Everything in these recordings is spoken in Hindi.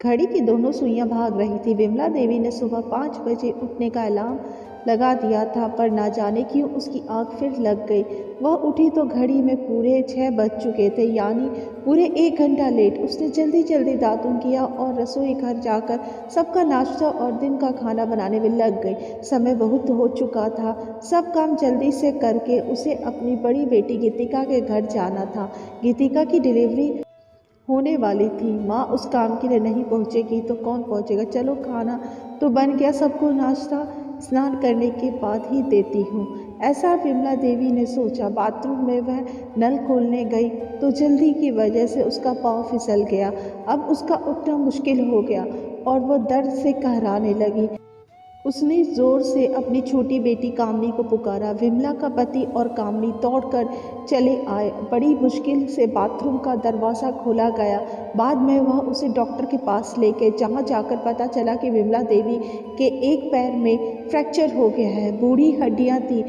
घड़ी की दोनों सुइयां भाग रही थी। विमला देवी ने सुबह 5 बजे उठने का अलार्म लगा दिया था, पर ना जाने क्यों उसकी आंख फिर लग गई। वह उठी तो घड़ी में पूरे 6 बज चुके थे, यानी पूरे 1 घंटा लेट। उसने जल्दी जल्दी दातुन किया और रसोई घर जाकर सबका नाश्ता और दिन का खाना बनाने में लग गई। समय बहुत हो चुका था। सब काम जल्दी से करके उसे अपनी बड़ी बेटी गीतिका के घर जाना था। गीतिका की डिलीवरी होने वाली थी। माँ उस काम के लिए नहीं पहुँचेगी तो कौन पहुँचेगा। चलो, खाना तो बन गया, सबको नाश्ता स्नान करने के बाद ही देती हूँ, ऐसा विमला देवी ने सोचा। बाथरूम में वह नल खोलने गई तो जल्दी की वजह से उसका पाँव फिसल गया। अब उसका उठना मुश्किल हो गया और वह दर्द से कहराने लगी। उसने जोर से अपनी छोटी बेटी कामनी को पुकारा। विमला का पति और कामनी दौड़कर चले आए। बड़ी मुश्किल से बाथरूम का दरवाज़ा खोला गया। बाद में वह उसे डॉक्टर के पास ले गए, जहाँ जाकर पता चला कि विमला देवी के एक पैर में फ्रैक्चर हो गया है। बूढ़ी हड्डियाँ थी,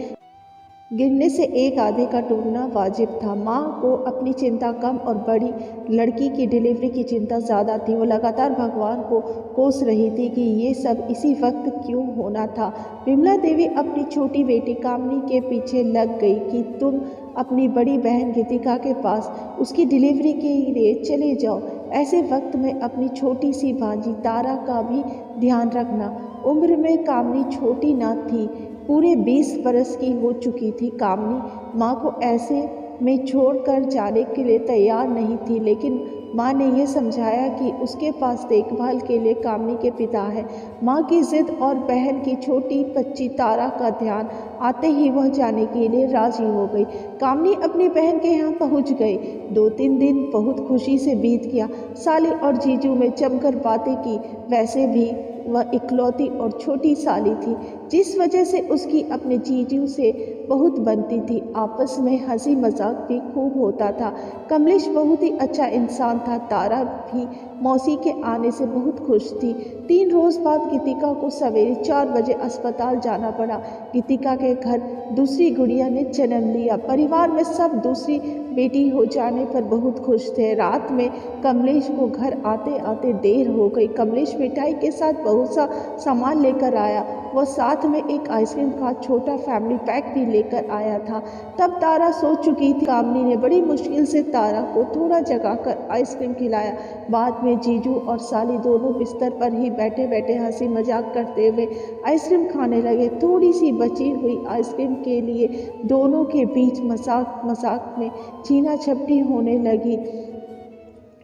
गिरने से एक आधे का टूटना वाजिब था। माँ को अपनी चिंता कम और बड़ी लड़की की डिलीवरी की चिंता ज़्यादा थी। वो लगातार भगवान को कोस रही थी कि ये सब इसी वक्त क्यों होना था। विमला देवी अपनी छोटी बेटी कामनी के पीछे लग गई कि तुम अपनी बड़ी बहन गीतिका के पास उसकी डिलीवरी के लिए चले जाओ। ऐसे वक्त में अपनी छोटी सी भांजी तारा का भी ध्यान रखना। उम्र में कामनी छोटी ना थी, पूरे 20 बरस की हो चुकी थी। कामनी माँ को ऐसे में छोड़कर जाने के लिए तैयार नहीं थी, लेकिन माँ ने यह समझाया कि उसके पास देखभाल के लिए कामनी के पिता है। माँ की जिद और बहन की छोटी बच्ची तारा का ध्यान आते ही वह जाने के लिए राजी हो गई। कामनी अपनी बहन के यहाँ पहुँच गई। 2-3 दिन बहुत खुशी से बीत गया। साली और जीजू में जमकर बातें की। वैसे भी वह इकलौती और छोटी साली थी, जिस वजह से उसकी अपने जीजू से बहुत बनती थी। आपस में हंसी मजाक भी खूब होता था। कमलेश बहुत ही अच्छा इंसान था। तारा भी मौसी के आने से बहुत खुश थी। 3 रोज बाद गीतिका को सवेरे 4 बजे अस्पताल जाना पड़ा। गीतिका के घर दूसरी गुड़िया ने जन्म लिया। परिवार में सब दूसरी बेटी हो जाने पर बहुत खुश थे। रात में कमलेश को घर आते आते देर हो गई। कमलेश मिठाई के साथ बहुत सा सामान लेकर आया। वह साथ में एक आइसक्रीम का छोटा फैमिली पैक भी लेकर आया था। तब तारा सो चुकी थी। कामनी ने बड़ी मुश्किल से तारा को थोड़ा जगाकर आइसक्रीम खिलाया। बाद में जीजू और साली दोनों बिस्तर पर ही बैठे बैठे हंसी मजाक करते हुए आइसक्रीम खाने लगे। थोड़ी सी बची हुई आइसक्रीम के लिए दोनों के बीच मजाक मजाक में छीना झपटी होने लगी।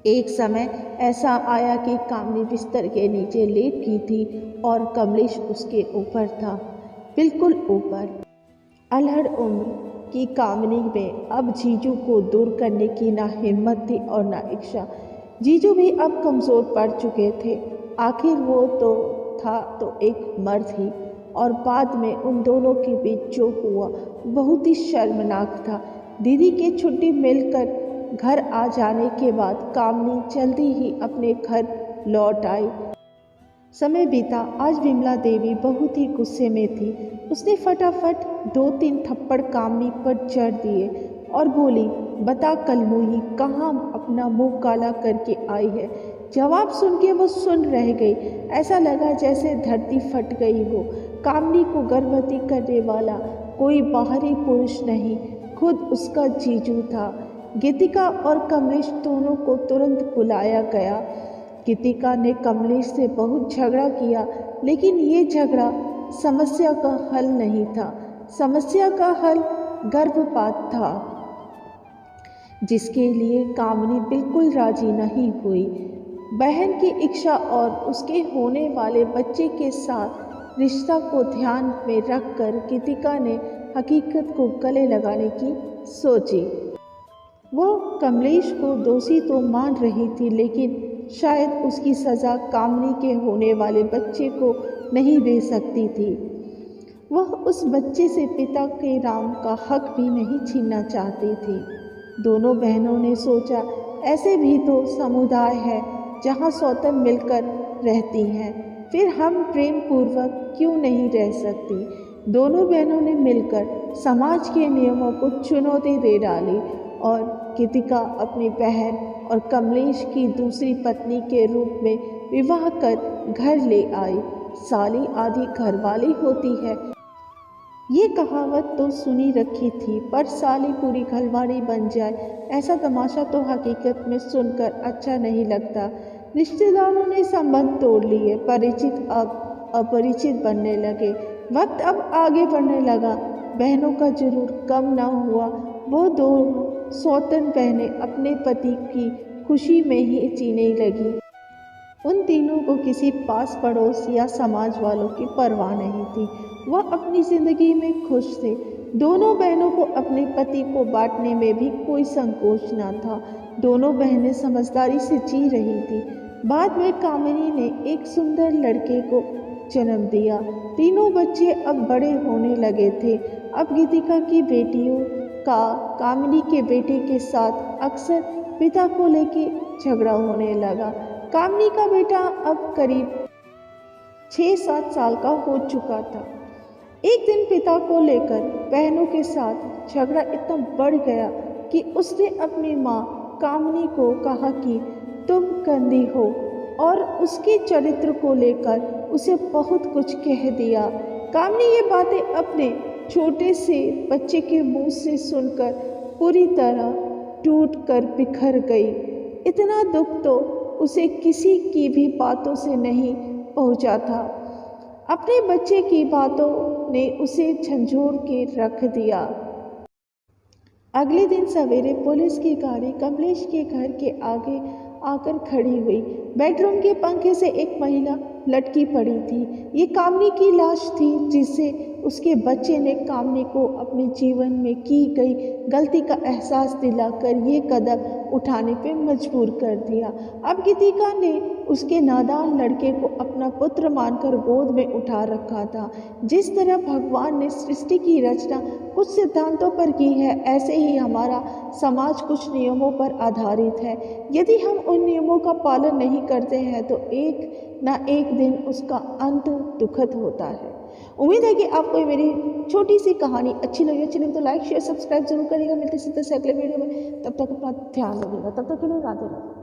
एक समय ऐसा आया कि कामनी बिस्तर के नीचे लेट गई थी और कमलेश उसके ऊपर था, बिल्कुल ऊपर। अलहड़ उम्र की कामनी में अब जीजू को दूर करने की ना हिम्मत थी और ना इच्छा। जीजू भी अब कमज़ोर पड़ चुके थे। आखिर वो तो था तो एक मर्द ही, और बाद में उन दोनों के बीच जो हुआ बहुत ही शर्मनाक था। दीदी की छुट्टी मिलकर घर आ जाने के बाद कामनी जल्दी ही अपने घर लौट आई। समय बीता। आज विमला देवी बहुत ही गुस्से में थी। उसने फटाफट 2-3 थप्पड़ कामनी पर जड़ दिए और बोली, बता कलमुही, कहाँ अपना मुंह काला करके आई है। जवाब सुन के वो सुन रह गई। ऐसा लगा जैसे धरती फट गई हो। कामनी को गर्भवती करने वाला कोई बाहरी पुरुष नहीं, खुद उसका जीजू था। गीतिका और कमलेश दोनों को तुरंत बुलाया गया। गीतिका ने कमलेश से बहुत झगड़ा किया, लेकिन ये झगड़ा समस्या का हल नहीं था। समस्या का हल गर्भपात था, जिसके लिए कामनी बिल्कुल राजी नहीं हुई। बहन की इच्छा और उसके होने वाले बच्चे के साथ रिश्ता को ध्यान में रखकर गीतिका ने हकीकत को गले लगाने की सोची। वो कमलेश को दोषी तो मान रही थी, लेकिन शायद उसकी सज़ा कामनी के होने वाले बच्चे को नहीं दे सकती थी। वह उस बच्चे से पिता के नाम का हक भी नहीं छीनना चाहती थी। दोनों बहनों ने सोचा, ऐसे भी तो समुदाय है जहाँ सौतन मिलकर रहती हैं, फिर हम प्रेम पूर्वक क्यों नहीं रह सकती। दोनों बहनों ने मिलकर समाज के नियमों को चुनौती दे डाली और गीतिका अपनी बहन और कमलेश की दूसरी पत्नी के रूप में विवाह कर घर ले आई। साली आधी घरवाली होती है, ये कहावत तो सुनी रखी थी, पर साली पूरी घरवाली बन जाए ऐसा तमाशा तो हकीकत में सुनकर अच्छा नहीं लगता। रिश्तेदारों ने संबंध तोड़ लिए, परिचित अब अपरिचित बनने लगे। वक्त अब आगे बढ़ने लगा, बहनों का जुनून कम न हुआ। वो दो सौतन बहनें अपने पति की खुशी में ही जीने लगी। उन तीनों को किसी पास पड़ोस या समाज वालों की परवाह नहीं थी। वह अपनी जिंदगी में खुश थे। दोनों बहनों को अपने पति को बांटने में भी कोई संकोच न था। दोनों बहनें समझदारी से जी रही थी। बाद में कामिनी ने एक सुंदर लड़के को जन्म दिया। तीनों बच्चे अब बड़े होने लगे थे। अब गीतिका की बेटियों का कामिनी के बेटे के साथ अक्सर पिता को लेके झगड़ा होने लगा। कामिनी का बेटा अब करीब 6-7 साल का हो चुका था। एक दिन पिता को लेकर बहनों के साथ झगड़ा इतना बढ़ गया कि उसने अपनी माँ कामिनी को कहा कि तुम गंदी हो, और उसके चरित्र को लेकर उसे बहुत कुछ कह दिया। कामिनी ये बातें अपने छोटे से बच्चे के मुंह से सुनकर पूरी तरह टूट कर बिखर गई। इतना दुख तो उसे किसी की भी बातों से नहीं पहुंचा था। अपने बच्चे की बातों ने उसे झंझोर के रख दिया। अगले दिन सवेरे पुलिस की गाड़ी कमलेश के घर के आगे आकर खड़ी हुई। बेडरूम के पंखे से एक महिला लटकी पड़ी थी। ये कामिनी की लाश थी, जिसे उसके बच्चे ने कामिनी को अपने जीवन में की गई गलती का एहसास दिलाकर ये कदम उठाने पे मजबूर कर दिया। अब गीतिका ने उसके नादान लड़के को अपना पुत्र मानकर गोद में उठा रखा था। जिस तरह भगवान ने सृष्टि की रचना कुछ सिद्धांतों पर की है, ऐसे ही हमारा समाज कुछ नियमों पर आधारित है। यदि हम उन नियमों का पालन नहीं करते हैं तो एक ना एक दिन उसका अंत दुखद होता है। उम्मीद है कि आपको मेरी छोटी सी कहानी अच्छी लगी तो लाइक शेयर सब्सक्राइब जरूर करिएगा। मिलते सीधे से अगले वीडियो में, तब तक अपना ध्यान रखिएगा। तब तक के लिए राधे राधे।